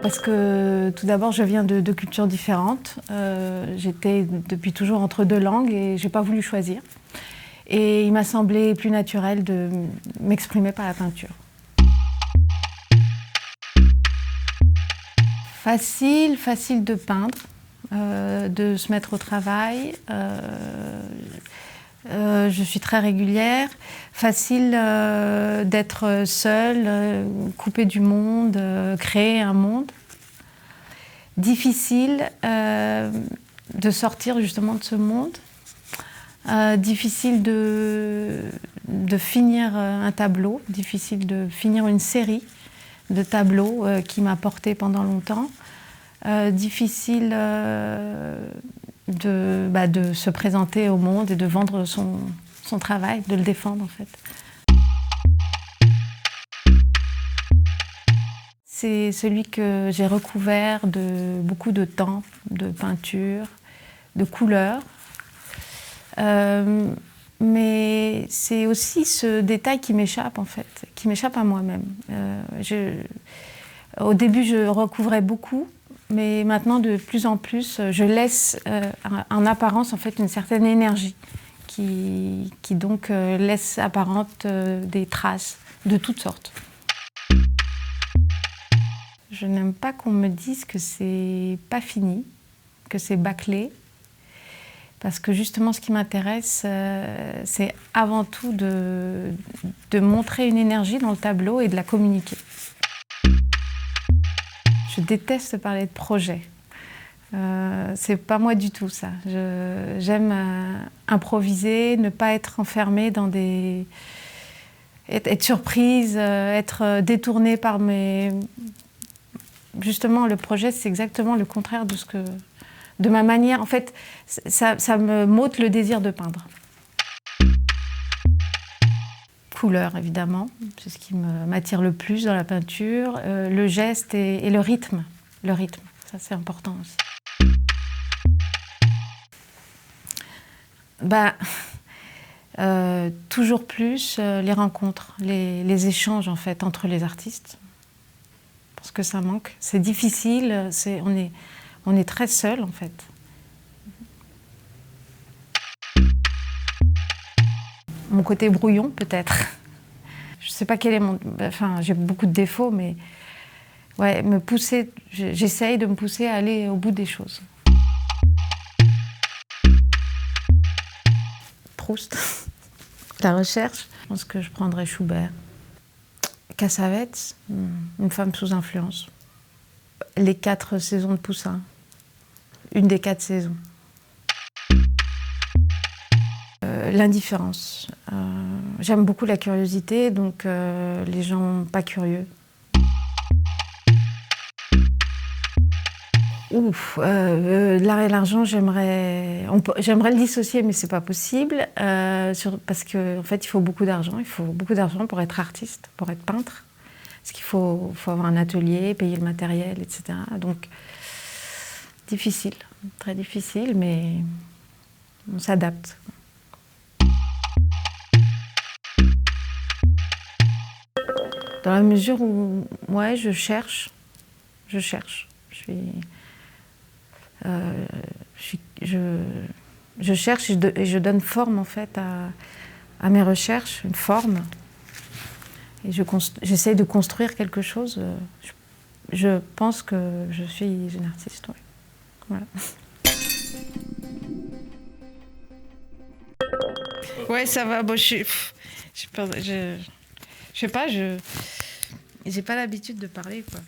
Parce que tout d'abord, je viens de deux cultures différentes. J'étais depuis toujours entre deux langues et je n'ai pas voulu choisir. Et il m'a semblé plus naturel de m'exprimer par la peinture. Facile de peindre, de se mettre au travail. Je suis très régulière. Facile d'être seule, coupée du monde, créer un monde. Difficile de sortir justement de ce monde. Difficile de finir un tableau, difficile de finir une série de tableaux qui m'a portée pendant longtemps. Difficile de se présenter au monde et de vendre son travail, de le défendre en fait. C'est celui que j'ai recouvert de beaucoup de temps, de peinture, de couleurs. Mais c'est aussi ce détail qui m'échappe en fait, qui m'échappe à moi-même. Au début, je recouvrais beaucoup, mais maintenant, de plus en plus, je laisse en apparence en fait une certaine énergie qui donc laisse apparente des traces de toutes sortes. Je n'aime pas qu'on me dise que c'est pas fini, que c'est bâclé. Parce que justement, ce qui m'intéresse, c'est avant tout de montrer une énergie dans le tableau et de la communiquer. Je déteste parler de projet. C'est pas moi du tout, ça. J'aime improviser, ne pas être enfermée dans des... être surprise, être détournée par mes... Justement, le projet, c'est exactement le contraire de ce que... de ma manière. En fait, ça me m'ôte le désir de peindre. Couleur, évidemment, c'est ce qui m'attire le plus dans la peinture. Le geste et le rythme. Le rythme, ça c'est important aussi. Toujours plus les rencontres, les échanges en fait entre les artistes. Parce que ça manque. C'est difficile, on est très seul en fait. Mon côté brouillon peut-être. Je ne sais pas quel est mon... Enfin, j'ai beaucoup de défauts, mais ouais, me pousser, j'essaye de me pousser à aller au bout des choses. Proust, la recherche. Je pense que je prendrais Schubert. Cassavetes, Une femme sous influence. Les 4 saisons de Poussin. Une des 4 saisons. L'indifférence. J'aime beaucoup la curiosité, donc les gens pas curieux. L'art et l'argent, j'aimerais le dissocier, mais c'est pas possible. Parce qu'en fait, il faut beaucoup d'argent. Il faut beaucoup d'argent pour être artiste, pour être peintre. Parce qu'il faut avoir un atelier, payer le matériel, etc. Donc, difficile, très difficile, mais on s'adapte. Dans la mesure où, ouais, je cherche. Je cherche et je donne forme en fait à mes recherches, une forme. Et j'essaie de construire quelque chose. Je pense que je suis une artiste, ouais. Voilà. Ouais, ça va. Bon, je sais pas, j'ai pas l'habitude de parler, quoi.